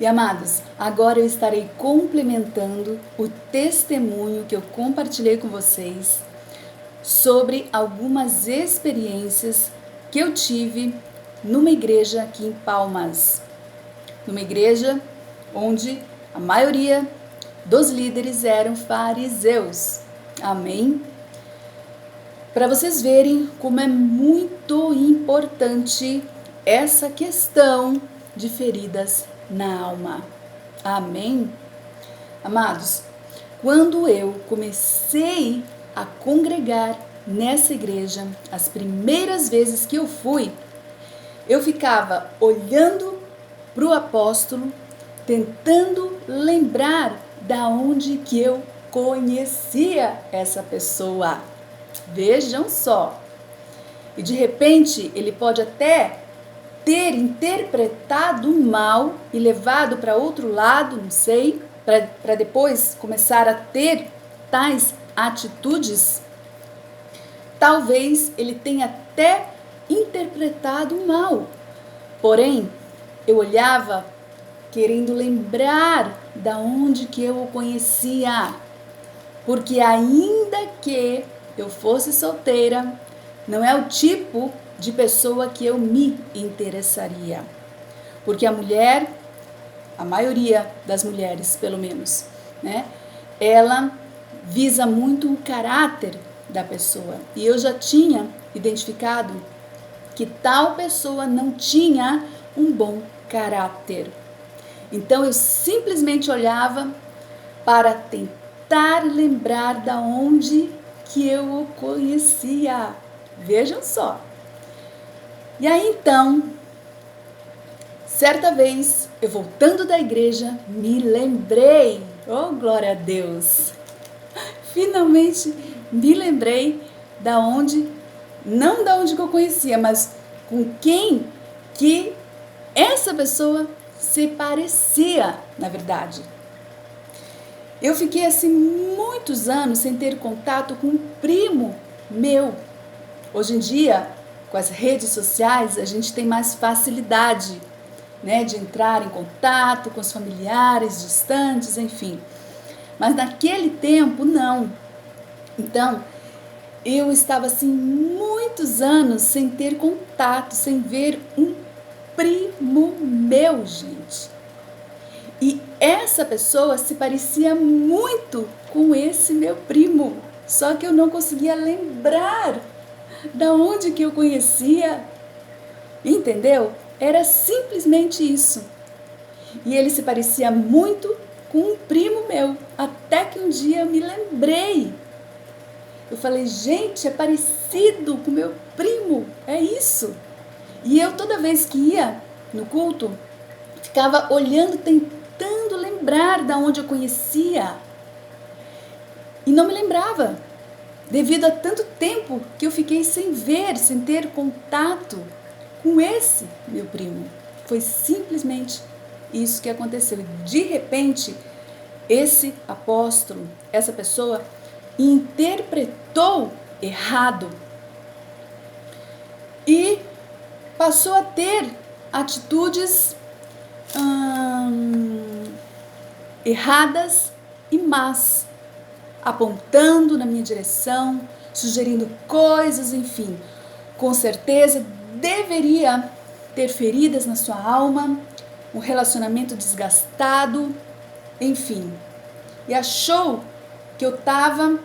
E amados, agora eu estarei complementando o testemunho que eu compartilhei com vocês sobre algumas experiências que eu tive numa igreja aqui em Palmas. Numa igreja onde a maioria dos líderes eram fariseus. Amém? Para vocês verem como é muito importante essa questão de feridas na alma. Amém? Amados, quando eu comecei a congregar nessa igreja, as primeiras vezes que eu fui, eu ficava olhando para o apóstolo, tentando lembrar da onde que eu conhecia essa pessoa. Vejam só. E de repente ele pode até ter interpretado mal e levado para outro lado, não sei, para depois começar a ter tais atitudes. Talvez ele tenha até interpretado mal. Porém, eu olhava querendo lembrar da onde que eu o conhecia. Porque ainda que eu fosse solteira, não é o tipo de pessoa que eu me interessaria. Porque a mulher, a maioria das mulheres, pelo menos, né? Ela visa muito o caráter da pessoa. E eu já tinha identificado que tal pessoa não tinha um bom caráter. Então eu simplesmente olhava para tentar lembrar da onde que eu o conhecia. Vejam só. E aí então, certa vez, eu voltando da igreja, me lembrei, oh glória a Deus, finalmente me lembrei da onde, não da onde que eu conhecia, mas com quem que essa pessoa se parecia, na verdade. Eu fiquei assim muitos anos sem ter contato com um primo meu. Hoje em dia, com as redes sociais, a gente tem mais facilidade, né, de entrar em contato com os familiares distantes, enfim. Mas naquele tempo, não. Então, eu estava assim muitos anos sem ter contato, sem ver um primo meu, gente. E essa pessoa se parecia muito com esse meu primo, só que eu não conseguia lembrar da onde que eu conhecia, entendeu? Era simplesmente isso. E ele se parecia muito com um primo meu, até que um dia eu me lembrei. Eu falei, gente, é parecido com meu primo, é isso. E eu toda vez que ia no culto, ficava olhando, tentando lembrar da onde eu conhecia. E não me lembrava, devido a tanto tempo que eu fiquei sem ver, sem ter contato com esse meu primo. Foi simplesmente isso que aconteceu. E de repente, esse apóstolo, essa pessoa, interpretou errado e passou a ter atitudes erradas e más, apontando na minha direção, sugerindo coisas, enfim. Com certeza deveria ter feridas na sua alma, um relacionamento desgastado, enfim. E achou que eu estava,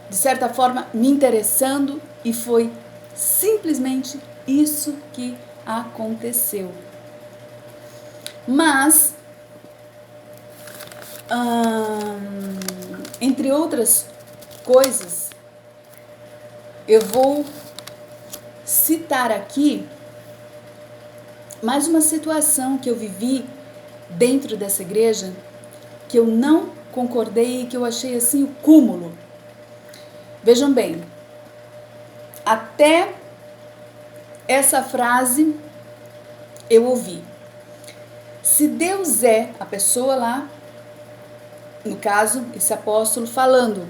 de certa forma, me interessando e foi simplesmente isso que aconteceu. Mas, entre outras coisas, eu vou citar aqui mais uma situação que eu vivi dentro dessa igreja, que eu não concordei e que eu achei assim o cúmulo. Vejam bem, até essa frase eu ouvi. Se Deus é a pessoa lá, no caso, esse apóstolo falando,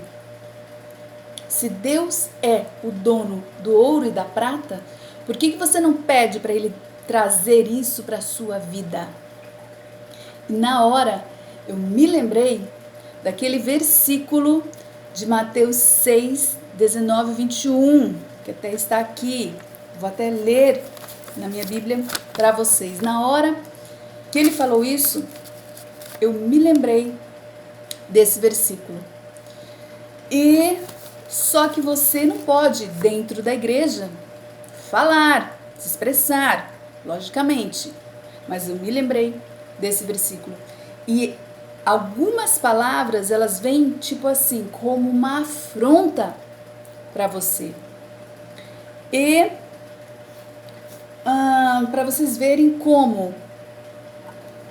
se Deus é o dono do ouro e da prata, por que você não pede para ele trazer isso para a sua vida? E na hora eu me lembrei daquele versículo de Mateus 6, 19 e 21, que até está aqui. Vou até ler na minha Bíblia para vocês. Na hora que ele falou isso, eu me lembrei desse versículo. E só que você não pode, dentro da igreja, falar, se expressar, logicamente. Mas eu me lembrei desse versículo. E algumas palavras, elas vêm tipo assim, como uma afronta para você. E para vocês verem como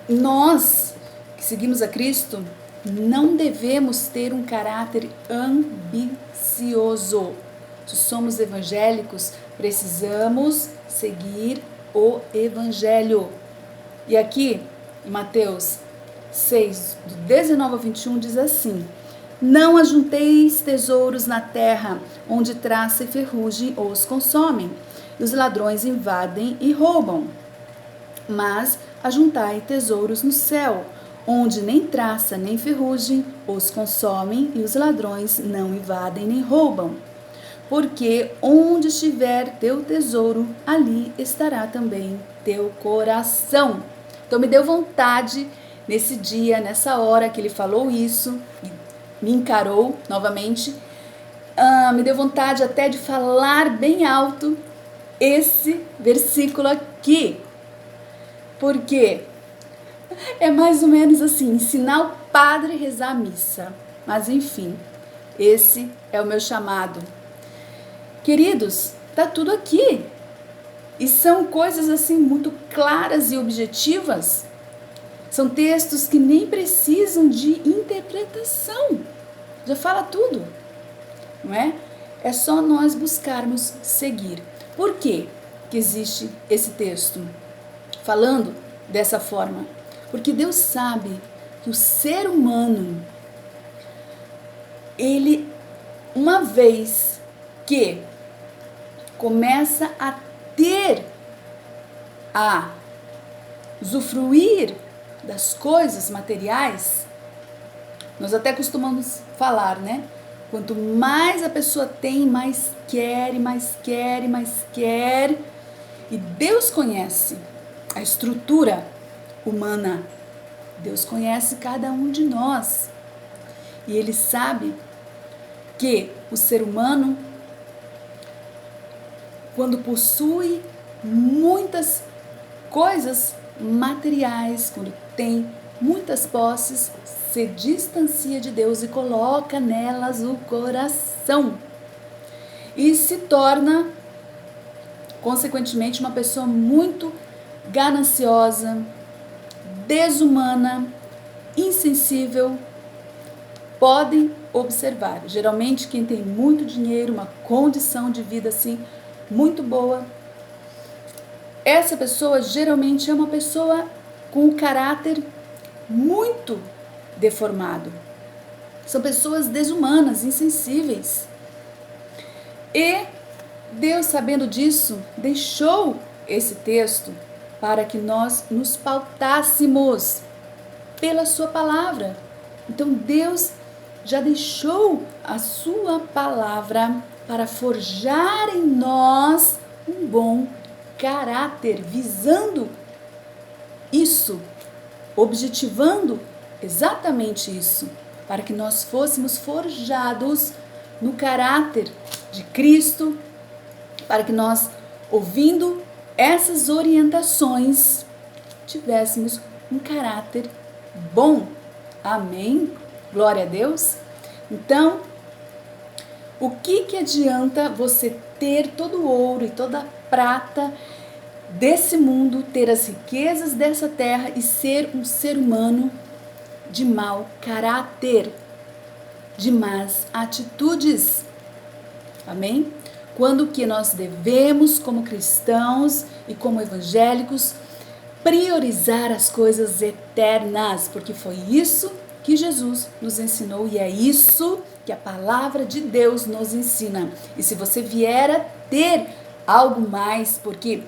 nós que seguimos a Cristo não devemos ter um caráter ambicioso. Se somos evangélicos, precisamos seguir o evangelho. E aqui, em Mateus 6, do 19 ao 21, diz assim: não ajunteis tesouros na terra, onde traça e ferrugem os consomem, e os ladrões invadem e roubam. Mas ajuntai tesouros no céu, onde nem traça nem ferrugem os consomem, e os ladrões não invadem nem roubam. Porque onde estiver teu tesouro, ali estará também teu coração. Então me deu vontade, nesse dia, nessa hora que ele falou isso, me encarou novamente, me deu vontade até de falar bem alto esse versículo aqui. Porque é mais ou menos assim, ensinar o padre a rezar a missa. Mas enfim, esse é o meu chamado. Queridos, tá tudo aqui. E são coisas assim muito claras e objetivas. São textos que nem precisam de interpretação. Já fala tudo, não é? É só nós buscarmos seguir. Por quê que existe esse texto falando dessa forma? Porque Deus sabe que o ser humano, ele, uma vez que começa a usufruir das coisas materiais, nós até costumamos falar, né? Quanto mais a pessoa tem, mais quer, e mais quer, e mais quer. E Deus conhece a estrutura humana. Deus conhece cada um de nós. E Ele sabe que o ser humano, quando possui muitas coisas materiais, quando tem muitas posses, se distancia de Deus e coloca nelas o coração. E se torna, consequentemente, uma pessoa muito gananciosa, desumana, insensível. Podem observar. Geralmente quem tem muito dinheiro, uma condição de vida assim muito boa, essa pessoa geralmente é uma pessoa com o caráter muito deformado. São pessoas desumanas, insensíveis. E Deus, sabendo disso, deixou esse texto para que nós nos pautássemos pela sua palavra. Então Deus já deixou a sua palavra para forjar em nós um bom caráter, visando isso, objetivando exatamente isso, para que nós fôssemos forjados no caráter de Cristo, para que nós, ouvindo essas orientações, tivéssemos um caráter bom. Amém? Glória a Deus. Então, o que adianta você ter todo o ouro e toda a prata desse mundo, ter as riquezas dessa terra e ser um ser humano de mau caráter, de más atitudes? Amém? Quando que nós devemos, como cristãos e como evangélicos, priorizar as coisas eternas, porque foi isso que Jesus nos ensinou e é isso que a palavra de Deus nos ensina. E se você vier a ter algo mais, porque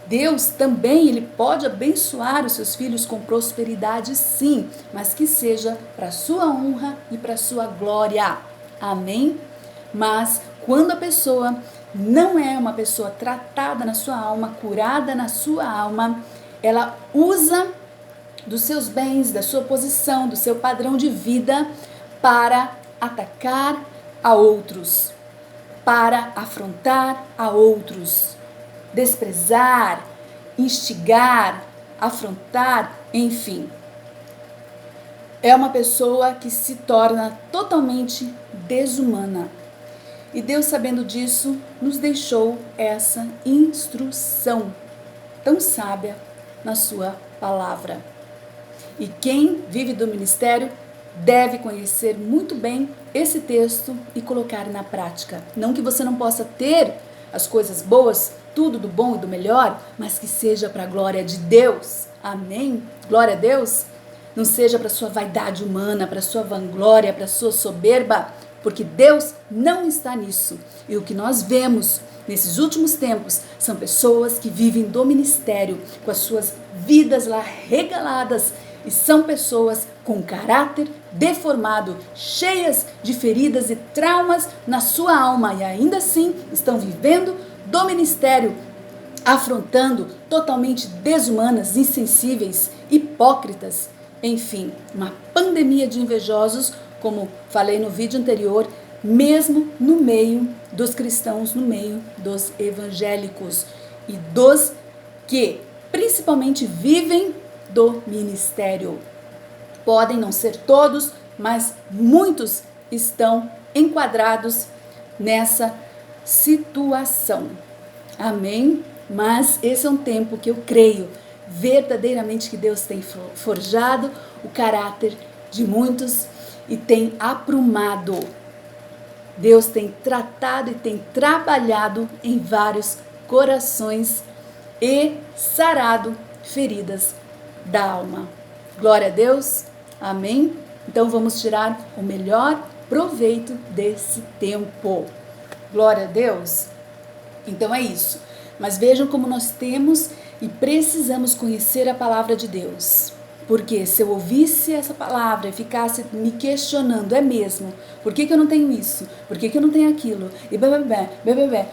Deus também, Ele pode abençoar os seus filhos com prosperidade, sim, mas que seja para a sua honra e para a sua glória. Amém? Mas quando a pessoa não é uma pessoa tratada na sua alma, curada na sua alma, ela usa dos seus bens, da sua posição, do seu padrão de vida para atacar a outros, para afrontar a outros, desprezar, instigar, afrontar, enfim. É uma pessoa que se torna totalmente desumana. E Deus, sabendo disso, nos deixou essa instrução tão sábia na sua palavra. E quem vive do ministério deve conhecer muito bem esse texto e colocar na prática. Não que você não possa ter as coisas boas, tudo do bom e do melhor, mas que seja para a glória de Deus. Amém? Glória a Deus. Não seja para sua vaidade humana, para sua vanglória, para sua soberba, porque Deus não está nisso. E o que nós vemos nesses últimos tempos são pessoas que vivem do ministério com as suas vidas lá regaladas, e são pessoas com caráter deformado, cheias de feridas e traumas na sua alma, e ainda assim estão vivendo do ministério, afrontando, totalmente desumanas, insensíveis, hipócritas. Enfim, uma pandemia de invejosos, como falei no vídeo anterior, mesmo no meio dos cristãos, no meio dos evangélicos e dos que principalmente vivem do ministério. Podem não ser todos, mas muitos estão enquadrados nessa situação. Amém? Mas esse é um tempo que eu creio verdadeiramente que Deus tem forjado o caráter de muitos e tem aprumado. Deus tem tratado e tem trabalhado em vários corações e sarado feridas da alma. Glória a Deus. Amém? Então vamos tirar o melhor proveito desse tempo. Glória a Deus. Então é isso. Mas vejam como nós temos e precisamos conhecer a palavra de Deus. Porque se eu ouvisse essa palavra e ficasse me questionando, é mesmo? Por que eu não tenho isso? Por que eu não tenho aquilo? E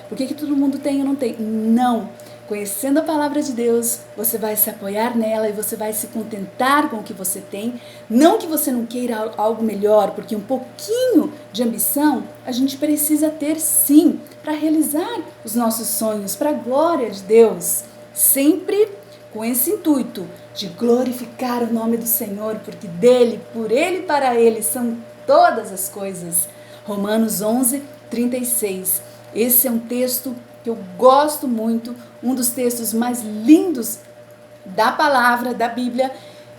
por que todo mundo tem e eu não tenho? Não. Conhecendo a palavra de Deus, você vai se apoiar nela e você vai se contentar com o que você tem. Não que você não queira algo melhor, porque um pouquinho de ambição a gente precisa ter sim, para realizar os nossos sonhos, para a glória de Deus. Sempre com esse intuito de glorificar o nome do Senhor, porque dele, por ele e para ele são todas as coisas. Romanos 11, 36. Esse é um texto que eu gosto muito, um dos textos mais lindos da palavra, da Bíblia,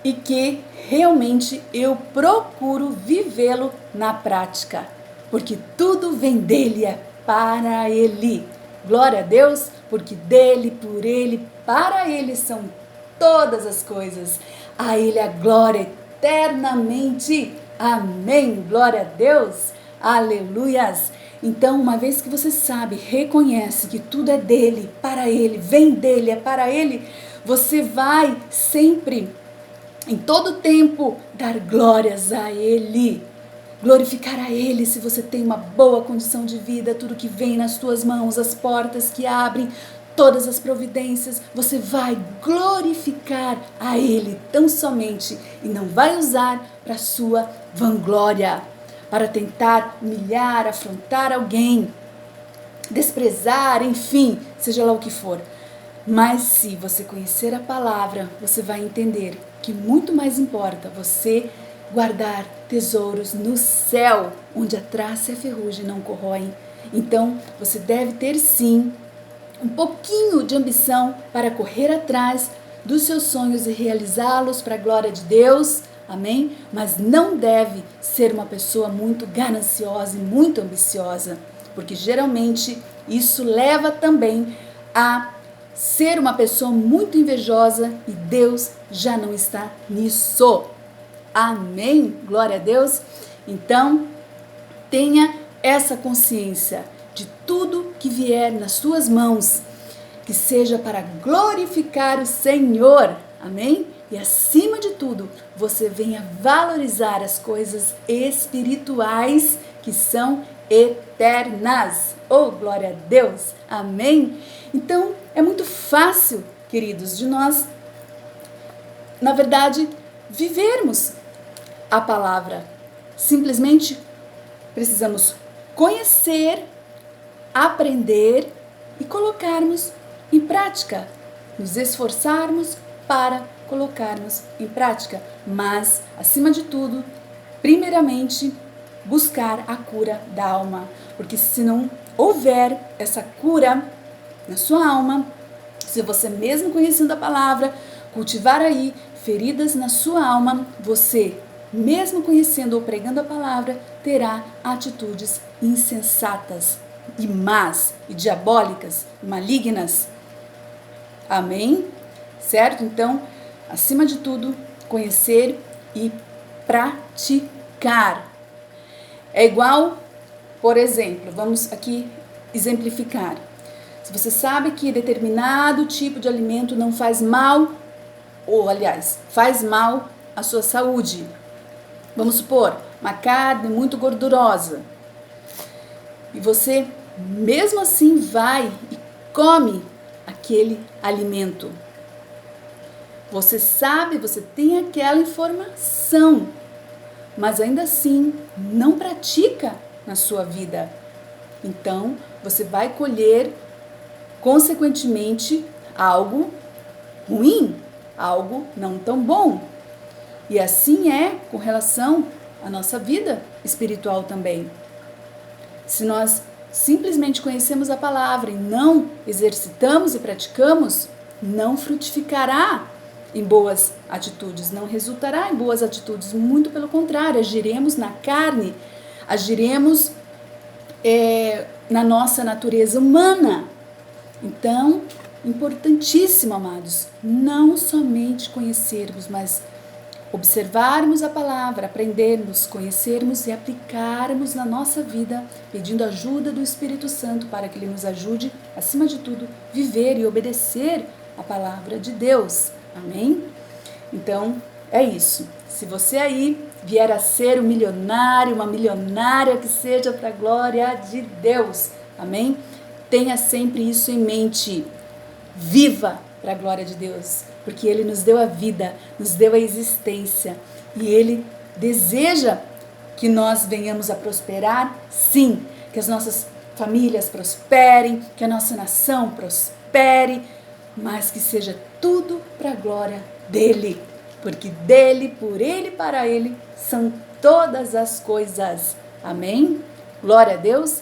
e que realmente eu procuro vivê-lo na prática, porque tudo vem dele, é para ele. Glória a Deus, porque dele, por ele, para ele são todas as coisas. A ele a glória eternamente. Amém. Glória a Deus. Aleluias. Então, uma vez que você sabe, reconhece que tudo é dele, para ele, vem dele, é para ele, você vai sempre, em todo tempo, dar glórias a ele. Glorificar a ele se você tem uma boa condição de vida, tudo que vem nas tuas mãos, as portas que abrem, todas as providências, você vai glorificar a ele tão somente e não vai usar para sua vanglória, para tentar humilhar, afrontar alguém, desprezar, enfim, seja lá o que for. Mas se você conhecer a palavra, você vai entender que muito mais importa você guardar tesouros no céu, onde a traça e a ferrugem não corroem. Então, você deve ter sim um pouquinho de ambição para correr atrás dos seus sonhos e realizá-los para a glória de Deus. Amém? Mas não deve ser uma pessoa muito gananciosa e muito ambiciosa, porque geralmente isso leva também a ser uma pessoa muito invejosa e Deus já não está nisso. Amém? Glória a Deus. Então, tenha essa consciência de tudo que vier nas suas mãos. que seja para glorificar o Senhor, amém? E acima de tudo, você venha valorizar as coisas espirituais que são eternas. Oh, glória a Deus, amém? Então, é muito fácil, queridos, de nós, na verdade, vivermos a palavra. Simplesmente precisamos conhecer, aprender e colocarmos em prática, nos esforçarmos para colocarmos em prática, mas, acima de tudo, primeiramente, buscar a cura da alma, porque se não houver essa cura na sua alma, se você mesmo conhecendo a palavra, cultivar aí feridas na sua alma, você, mesmo conhecendo ou pregando a palavra, terá atitudes insensatas e más e diabólicas, malignas. Amém? Certo? Então, acima de tudo, conhecer e praticar. É igual, por exemplo, vamos aqui exemplificar. Se você sabe que determinado tipo de alimento não faz mal, ou aliás, faz mal à sua saúde. Vamos supor, uma carne muito gordurosa. E você, mesmo assim, vai e come aquele alimento. Você sabe, você tem aquela informação, mas ainda assim não pratica na sua vida. Então, você vai colher, consequentemente, algo ruim, algo não tão bom. E assim é com relação à nossa vida espiritual também. Se nós simplesmente conhecemos a palavra e não exercitamos e praticamos, não frutificará em boas atitudes, não resultará em boas atitudes, muito pelo contrário, agiremos na carne, agiremos na nossa natureza humana. Então, importantíssimo, amados, não somente conhecermos, mas observarmos a palavra, aprendermos, conhecermos e aplicarmos na nossa vida, pedindo ajuda do Espírito Santo para que Ele nos ajude, acima de tudo, viver e obedecer a palavra de Deus. Amém? Então, é isso. Se você aí vier a ser um milionário, uma milionária, que seja para a glória de Deus. Amém? Tenha sempre isso em mente. Viva para a glória de Deus, porque Ele nos deu a vida, nos deu a existência e Ele deseja que nós venhamos a prosperar, sim, que as nossas famílias prosperem, que a nossa nação prospere, mas que seja tudo para a glória dEle, porque dEle, por Ele, para Ele são todas as coisas. Amém? Glória a Deus.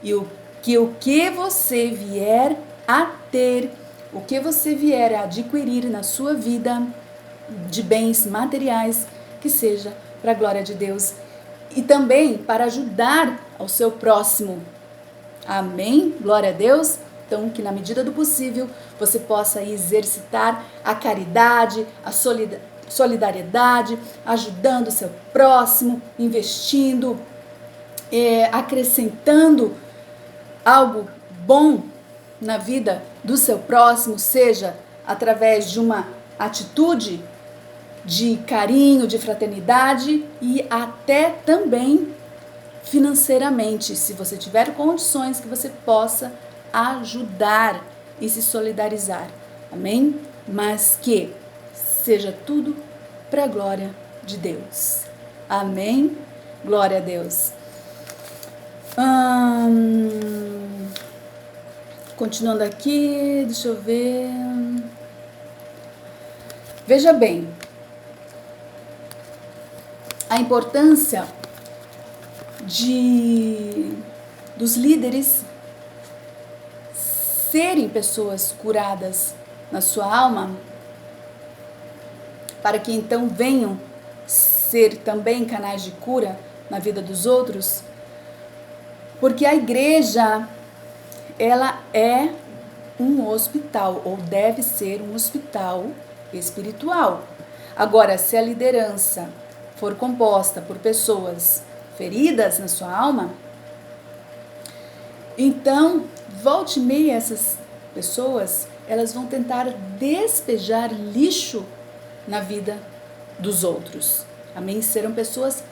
E o que você vier a ter, o que você vier a adquirir na sua vida de bens materiais, que seja para a glória de Deus e também para ajudar ao seu próximo. Amém? Glória a Deus. Então, que na medida do possível você possa exercitar a caridade, a solidariedade, ajudando o seu próximo, investindo, acrescentando algo bom na vida do seu próximo, seja através de uma atitude de carinho, de fraternidade e até também financeiramente, se você tiver condições, que você possa ajudar e se solidarizar. Amém? Mas que seja tudo para a glória de Deus. Amém? Glória a Deus. Continuando aqui, deixa eu ver. Veja bem, a importância dos líderes serem pessoas curadas na sua alma, para que então venham ser também canais de cura na vida dos outros, porque a igreja, ela é um hospital, ou deve ser um hospital espiritual. Agora, se a liderança for composta por pessoas feridas na sua alma, então, volte e meia essas pessoas, elas vão tentar despejar lixo na vida dos outros. Amém? Serão pessoas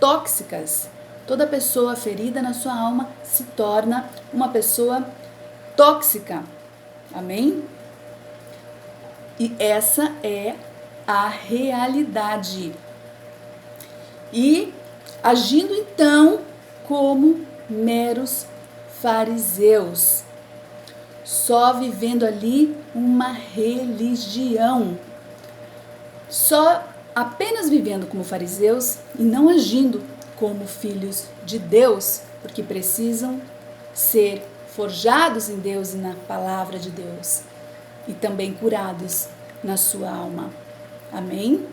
tóxicas. Toda pessoa ferida na sua alma se torna uma pessoa tóxica. Amém? E essa é a realidade. E agindo então como meros fariseus, só vivendo ali uma religião, só apenas vivendo como fariseus e não agindo como filhos de Deus, porque precisam ser forjados em Deus e na palavra de Deus, e também curados na sua alma. Amém?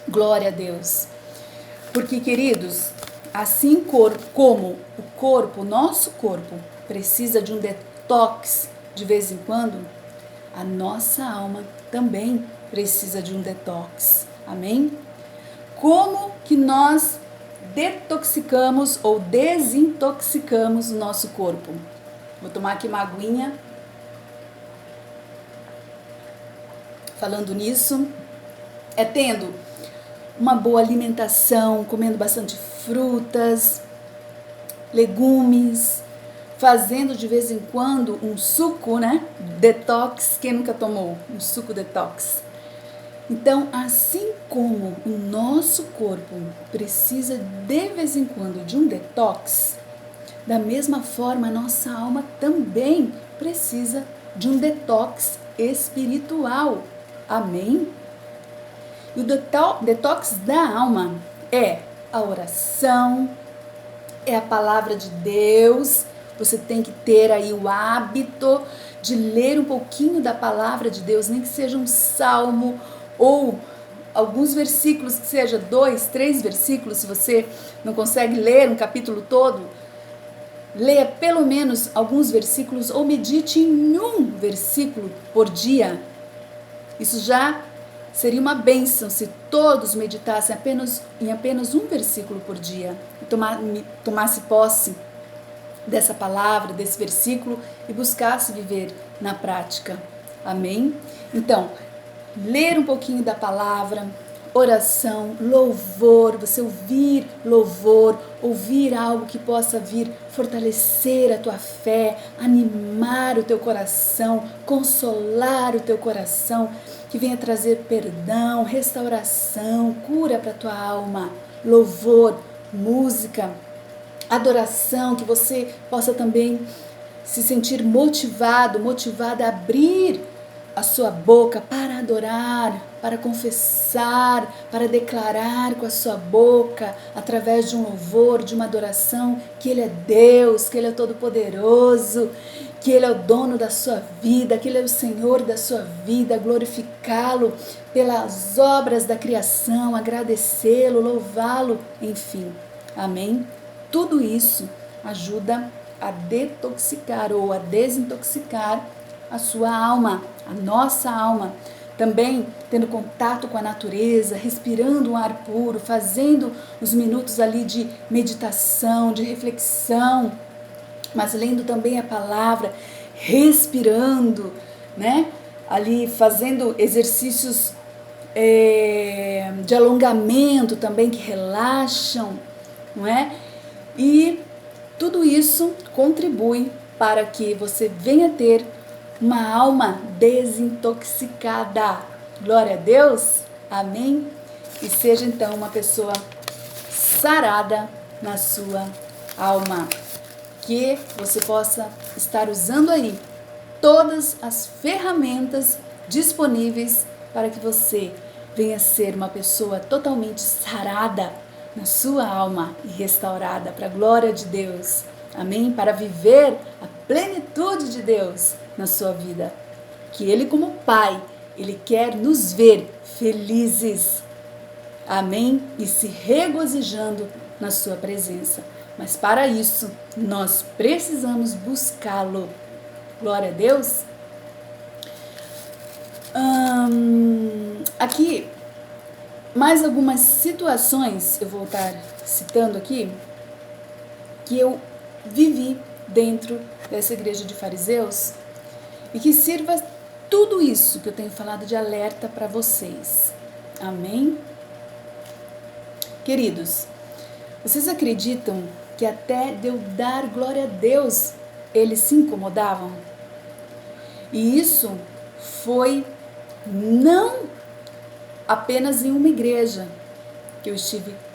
Glória a Deus. Porque, queridos, assim como o corpo, nosso corpo, precisa de um detox de vez em quando, a nossa alma também precisa de um detox. Amém? Como que nós detoxicamos ou desintoxicamos o nosso corpo? Vou tomar aqui uma aguinha. Falando nisso, é tendo uma boa alimentação, comendo bastante frutas, legumes, fazendo de vez em quando um suco, né? Detox, quem nunca tomou um suco detox? Então, assim como o nosso corpo precisa de vez em quando de um detox, da mesma forma a nossa alma também precisa de um detox espiritual. Amém? E o detox da alma é a oração, é a palavra de Deus. Você tem que ter aí o hábito de ler um pouquinho da palavra de Deus, nem que seja um salmo ou alguns versículos, que seja 2, 3 versículos. Se você não consegue ler um capítulo todo, leia pelo menos alguns versículos ou medite em um versículo por dia. Isso já seria uma bênção se todos meditassem em apenas um versículo por dia e tomasse posse dessa palavra, desse versículo e buscasse viver na prática. Amém? Então, ler um pouquinho da palavra, oração, louvor, você ouvir louvor, ouvir algo que possa vir fortalecer a tua fé, animar o teu coração, consolar o teu coração, que venha trazer perdão, restauração, cura para a tua alma, louvor, música, adoração, que você possa também se sentir motivada a abrir a sua boca para adorar, para confessar, para declarar com a sua boca, através de um louvor, de uma adoração, que Ele é Deus, que Ele é todo-poderoso, que Ele é o dono da sua vida, que Ele é o Senhor da sua vida, glorificá-lo pelas obras da criação, agradecê-lo, louvá-lo, enfim. Amém? Tudo isso ajuda a detoxicar ou a desintoxicar a sua alma, a nossa alma. Também tendo contato com a natureza, respirando um ar puro, fazendo os minutos ali de meditação, de reflexão, mas lendo também a palavra, respirando, né? Ali fazendo exercícios de alongamento também que relaxam, não é? E tudo isso contribui para que você venha ter uma alma desintoxicada. Glória a Deus. Amém? E seja então uma pessoa sarada na sua alma. Que você possa estar usando aí todas as ferramentas disponíveis para que você venha ser uma pessoa totalmente sarada na sua alma e restaurada para a glória de Deus. Amém? Para viver a plenitude de Deus na sua vida. Que Ele, como Pai, Ele quer nos ver felizes. Amém? E se regozijando na sua presença. Mas para isso, nós precisamos buscá-lo. Glória a Deus. Aqui, mais algumas situações, eu vou estar citando aqui, que eu vivi dentro dessa igreja de fariseus, e que sirva tudo isso que eu tenho falado de alerta para vocês. Amém? Queridos, vocês acreditam que até de eu dar glória a Deus, eles se incomodavam? E isso foi não apenas em uma igreja que eu estive